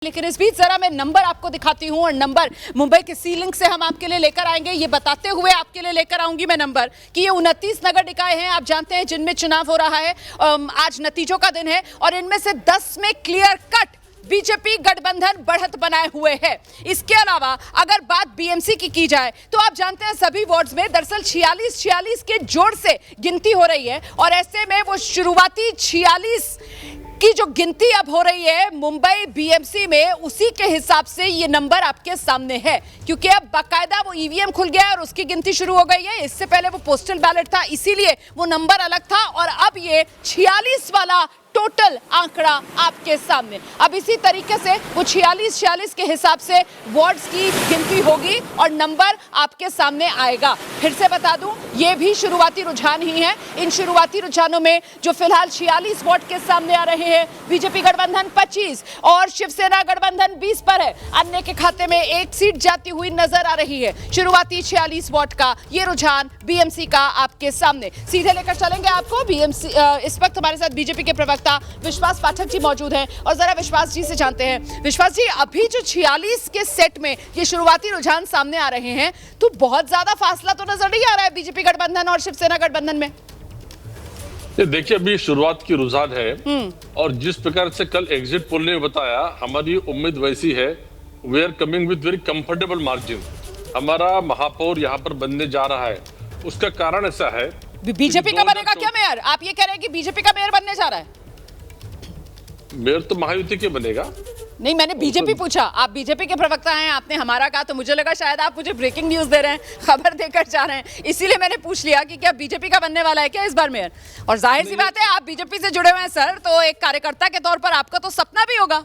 लेकिन इस बीच जरा मैं नंबर आपको दिखाती हूं और नंबर मुंबई के सीलिंग से हम आपके लिए लेकर आएंगे। ये बताते हुए आपके लिए लेकर आऊंगी मैं नंबर कि ये 29 नगर निकाय हैं, आप जानते हैं, जिनमें चुनाव हो रहा है। आज नतीजों का दिन है और इनमें से 10 में क्लियर कट बीजेपी गठबंधन बढ़त बनाए हुए है। इसके अलावा अगर बात बीएमसी की जाए तो आप जानते हैं सभी वार्ड्स में दरअसल 46 के जोड़ से गिनती हो रही है और ऐसे में वो शुरुआती 46 की जो गिनती अब हो रही है मुंबई बीएमसी में, उसी के हिसाब से ये नंबर आपके सामने है, क्योंकि अब बाकायदा वो ईवीएम खुल गया है और उसकी गिनती शुरू हो गई है। इससे पहले वो पोस्टल बैलेट था, इसीलिए वो नंबर अलग था और अब ये 46 वाला टोटल आंकड़ा आपके सामने। अब इसी तरीके से वो 46 के हिसाब से वार्ड्स की गिनती होगी और नंबर आपके सामने आएगा। फिर से बता दूं, ये भी शुरुआती रुझान ही है। इन शुरुआती रुझानों में जो फिलहाल 46 वार्ड के सामने आ रहे हैं, बीजेपी गठबंधन 25 और शिवसेना गठबंधन 20 पर है। अन्य के खाते में एक सीट जाती हुई नजर आ रही है। शुरुआती 46 वार्ड का ये रुझान बीएमसी का आपके सामने। सीधे लेकर चलेंगे आपको बीएमसी। इस वक्त हमारे साथ बीजेपी के प्रवक्ता विश्वास पाठक जी मौजूद हैं और जरा विश्वास जी से जानते हैं। विश्वास जी, अभी जो 46 के सेट में ये शुरुआती रुझान सामने आ रहे हैं तो बहुत ज्यादा फासला तो नजर नहीं आ रहा है बीजेपी गठबंधन और शिवसेना गठबंधन में। देखिए, अभी शुरुआत की रुझान है और जिस प्रकार से कल एग्जिट पोल ने बताया, हमारी उम्मीद वैसी है। We are coming with very comfortable margin. हमारा महापौर यहाँ पर बनने जा रहा है। उसका कारण ऐसा है, बीजेपी का बनेगा क्या मेयर? आप ये कह रहे हैं कि बीजेपी का मेयर बनने जा रहा है? मेयर तो महायुति के बनेगा। नहीं, मैंने बीजेपी पूछा। आप बीजेपी के प्रवक्ता हैं, आपने हमारा कहा तो मुझे लगा शायद आप मुझे ब्रेकिंग न्यूज दे रहे हैं, खबर देकर जा रहे हैं, इसीलिए मैंने पूछ लिया कि क्या बीजेपी का बनने वाला है क्या इस बार मेयर। और जाहिर सी बात है, आप बीजेपी से जुड़े हुए हैं सर, तो एक कार्यकर्ता के तौर पर आपका तो सपना भी होगा।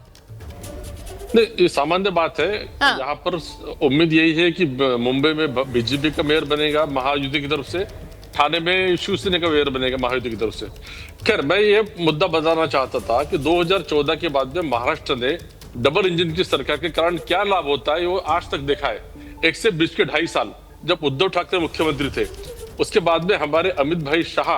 नहीं, ये सामान्य बात है। हाँ। यहाँ पर उम्मीद यही है कि मुंबई में बीजेपी का मेयर बनेगा महायुति की तरफ से, ठाणे में शिवसेना का मेयर बनेगा महायुति की तरफ से। खैर, मैं ये मुद्दा बताना चाहता था कि 2014 के बाद में महाराष्ट्र ने डबल इंजन की सरकार के कारण क्या लाभ होता है वो आज तक देखा है। 1 से 20 के 2.5 साल जब उद्धव ठाकरे मुख्यमंत्री थे, उसके बाद में हमारे अमित भाई शाह,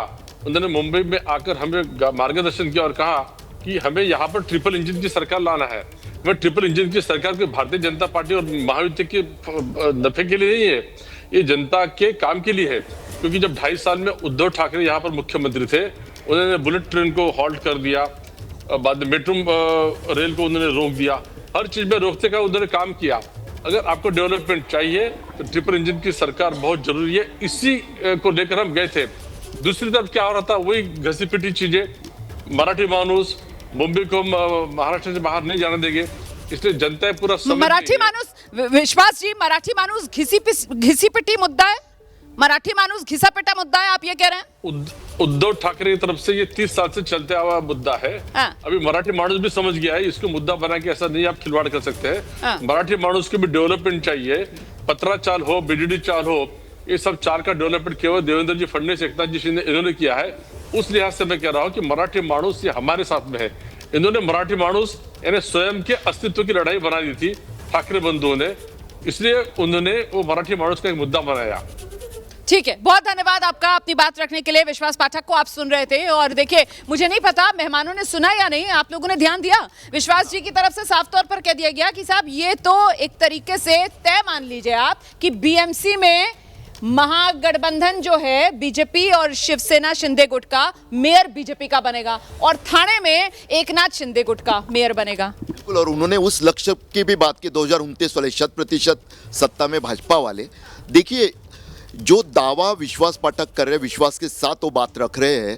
उन्होंने मुंबई में आकर हमें मार्गदर्शन किया और कहा कि हमें यहाँ पर ट्रिपल इंजन की सरकार लाना है। वह ट्रिपल इंजन की सरकार की भारतीय जनता पार्टी और महायुति के नफे के लिए नहीं है, ये जनता के काम के लिए है। क्योंकि जब 2.5 साल में उद्धव ठाकरे यहाँ पर मुख्यमंत्री थे, उन्होंने बुलेट ट्रेन को हॉल्ट कर दिया, बाद में मेट्रो रेल को उन्होंने रोक दिया, हर चीज में रोकने का उन्होंने काम किया। अगर आपको डेवलपमेंट चाहिए तो ट्रिपल इंजन की सरकार बहुत जरूरी है, इसी को लेकर हम गए थे। दूसरी तरफ क्या हो रहा था, वही घसी पिटी चीजें। मराठी मानूस मुंबई को महाराष्ट्र से बाहर नहीं जाने देंगे, इसलिए जनता पूरा मराठी मानूस, विश्वास जी, मराठी मानूस घिसी पिटी मुद्दा है, मराठी मानूस घिसा पिटा मुद्दा है, आप ये कह रहे हैं? उद्धव ठाकरे की तरफ से ये 30 साल से चलते हुआ मुद्दा है। हाँ। अभी मराठी मानुस भी समझ गया है, इसको मुद्दा बना के ऐसा नहीं आप खिलवाड़ कर सकते हैं। हाँ। मराठी मानुस को भी डेवलपमेंट चाहिए, पत्रा चाल हो, बीडीडी चाल हो, ये सब चार का डेवलपमेंट केवल देवेंद्र जी फडणवीस, एकनाथ जी शिंदे इन्होंने किया है। उस लिहाज से मैं कह रहा हूँ कि मराठी मानुस ये हमारे साथ में है। इन्होंने मराठी मानुस यानी स्वयं के अस्तित्व की लड़ाई बना दी थी ठाकरे बंधुओं ने, इसलिए उन्होंने वो मराठी मानुस का एक मुद्दा बनाया। ठीक है, बहुत धन्यवाद आपका अपनी बात रखने के लिए। विश्वास पाठक को आप सुन रहे थे और देखिए, मुझे नहीं पता मेहमानों ने सुना या नहीं, आप लोगों ने ध्यान दिया, विश्वास जी की तरफ से साफ तौर पर कह दिया गया कि साहब ये तो एक तरीके से तय मान लीजिए आप कि बीएमसी में महागठबंधन जो है बीजेपी और शिवसेना शिंदे गुट का मेयर बीजेपी का बनेगा और ठाणे में एकनाथ शिंदे गुट का मेयर बनेगा। बिल्कुल, और उन्होंने उस लक्ष्य की भी बात की 2029 वाले 100% सत्ता में भाजपा वाले। देखिए, जो दावा विश्वास पाठक कर रहे हैं, विश्वास के साथ वो बात रख रहे हैं।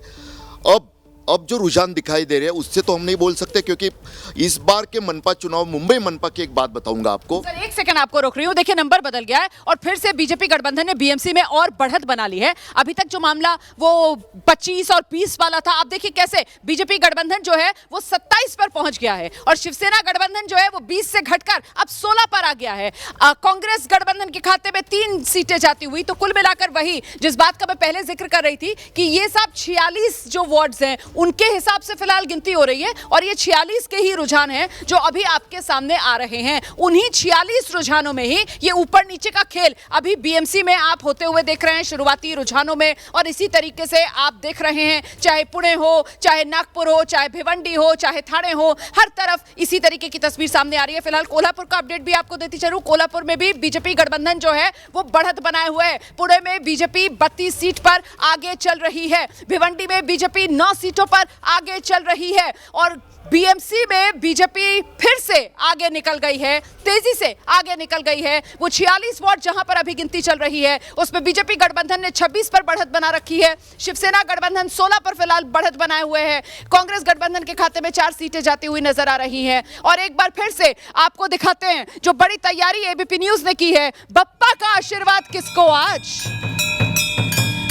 अब जो रुझान दिखाई दे रहे हैं उससे तो हम नहीं बोल सकते, क्योंकि इस बार के मनपा चुनाव, मुंबई मनपा की एक बात बताऊंगा आपको। सर, एक सेकंड आपको रोक रही हूँ। देखिए, नंबर बदल गया है और फिर से बीजेपी गठबंधन ने बीएमसी में और बढ़त बना ली है। अभी तक जो मामला वो 25 और 20 वाला था, आप देखिए कैसे बीजेपी गठबंधन जो है वो 27 पर पहुंच गया है और शिवसेना गठबंधन जो है वो 20 से घटकर अब 16 पर आ गया है। कांग्रेस गठबंधन के खाते में 3 सीटें जाती हुई, तो कुल मिलाकर वही जिस बात का मैं पहले जिक्र कर रही थी कि ये सब 46 जो वार्ड्स हैं उनके हिसाब से फिलहाल गिनती हो रही है और ये 46 के ही रुझान हैं जो अभी आपके सामने आ रहे हैं। उन्हीं 46 रुझानों में ही ये ऊपर नीचे का खेल अभी बीएमसी में आप होते हुए देख रहे हैं, शुरुआती रुझानों में। और इसी तरीके से आप देख रहे हैं, चाहे पुणे हो, चाहे नागपुर हो, चाहे भिवंडी हो, चाहे ठाणे हो, हर तरफ इसी तरीके की तस्वीर सामने आ रही है। फिलहाल कोल्हापुर का अपडेट भी आपको देती चलूं। कोल्हापुर में भी बीजेपी गठबंधन जो है वो बढ़त बनाए हुए है। पुणे में बीजेपी 32 सीट पर आगे चल रही है, भिवंडी में बीजेपी 9 सीटों पर आगे चल रही है और बीएमसी में बीजेपी फिर से आगे निकल गई है, तेजी से आगे निकल गई है। वो 46 वार्ड जहां पर अभी गिनती चल रही है उसमें बीजेपी गठबंधन ने 26 पर बढ़त बना रखी है, शिवसेना गठबंधन 16 पर फिलहाल बढ़त बनाए हुए है, कांग्रेस गठबंधन के खाते में 4 सीटें जाती हुई नजर आ रही हैं। और एक बार फिर से आपको दिखाते हैं जो बड़ी तैयारी एबीपी न्यूज ने की है। बप्पा का आशीर्वाद किसको आज?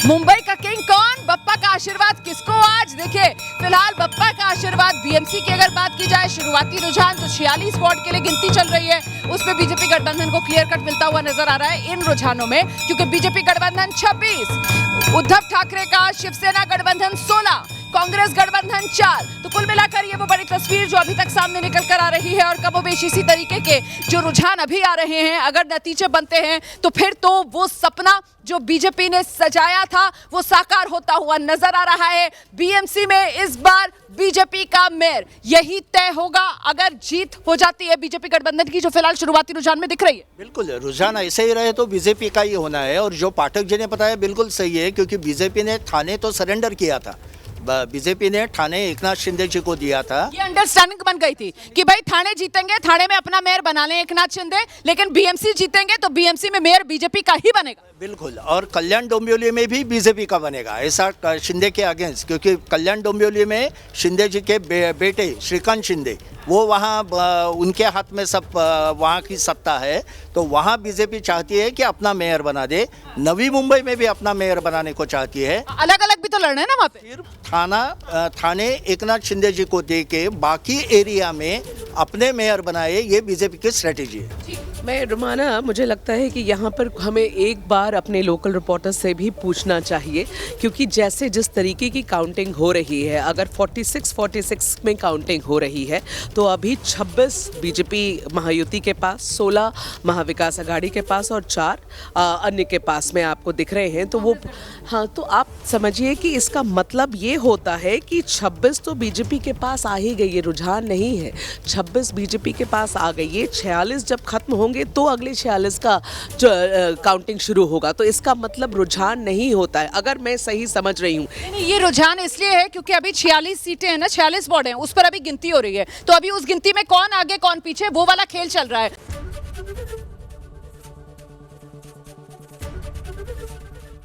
मुंबई का किंग कौन? बप्पा का आशीर्वाद किसको आज? देखिए फिलहाल बप्पा का आशीर्वाद बीएमसी की अगर बात की जाए, शुरुआती रुझान जो 46 वार्ड के लिए गिनती चल रही है उसमें बीजेपी गठबंधन को क्लियर कट मिलता हुआ नजर आ रहा है इन रुझानों में, क्योंकि बीजेपी गठबंधन 26, उद्धव ठाकरे का शिवसेना गठबंधन 16, कांग्रेस गठबंधन 4। तो कुल मिलाकर ये वो बड़ी तस्वीर जो अभी तक सामने निकल कर आ रही है और कमोबेश इसी तरीके के जो रुझान अभी आ रहे हैं, अगर नतीजे बनते हैं तो फिर तो वो सपना जो बीजेपी ने सजाया था वो साकार होता हुआ नजर आ रहा है। बीएमसी में इस बार बीजेपी का मेयर, यही तय होगा अगर जीत हो जाती है बीजेपी गठबंधन की, जो फिलहाल शुरुआती रुझान में दिख रही है। बिल्कुल, रुझान ऐसे ही रहे तो बीजेपी का ही होना है। और जो पाठक जी ने बताया बिल्कुल सही है, क्योंकि बीजेपी ने ठाणे तो सरेंडर किया था, बीजेपी ने ठाणे एकनाथ शिंदे जी को दिया था। ये अंडरस्टैंडिंग बन गई थी कि भाई ठाणे जीतेंगे, ठाणे में अपना मेयर बना लें एकनाथ शिंदे, लेकिन बीएमसी जीतेंगे तो बीएमसी में मेयर बीजेपी का ही बनेगा। बिल्कुल, और कल्याण डोंबिवली में भी बीजेपी का बनेगा, ऐसा शिंदे के अगेंस्ट, क्योंकि कल्याण डोंबिवली में शिंदे जी के बेटे श्रीकांत शिंदे वो वहाँ उनके हाथ में सब वहाँ की सत्ता है, तो वहाँ बीजेपी चाहती है कि अपना मेयर बना दे। नवी मुंबई में भी अपना मेयर बनाने को चाहती है। अलग अलग भी तो लड़ना है ना वहाँ पे। फिर ठाणे एकनाथ शिंदे जी को दे के बाकी एरिया में अपने मेयर बनाए, ये बीजेपी की स्ट्रेटेजी है। मैं रुमाना, मुझे लगता है कि यहाँ पर हमें एक बार अपने लोकल रिपोर्टर से भी पूछना चाहिए, क्योंकि जैसे जिस तरीके की काउंटिंग हो रही है, अगर 46 में काउंटिंग हो रही है तो अभी 26 बीजेपी महायुति के पास, 16 महाविकास आघाड़ी के पास और 4 अन्य के पास में आपको दिख रहे हैं। तो वो हाँ, तो आप समझिए कि इसका मतलब ये होता है कि 26 तो बीजेपी के पास आ ही गई है, रुझान नहीं है, 26 बीजेपी के पास आ गई है। 46 जब खत्म होंगे तो अगले 46 का जो काउंटिंग शुरू होगा, तो इसका मतलब रुझान नहीं होता है, अगर मैं सही समझ रही हूँ। नहीं, ये रुझान इसलिए है क्योंकि अभी 46 सीटें हैं ना, 46 वार्ड हैं, उस पर अभी गिनती हो रही है, तो अभी उस गिनती में कौन आगे कौन पीछे वो वाला खेल चल रहा है।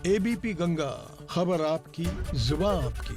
एबीपी गंगा, खबर आपकी, जुबान आपकी।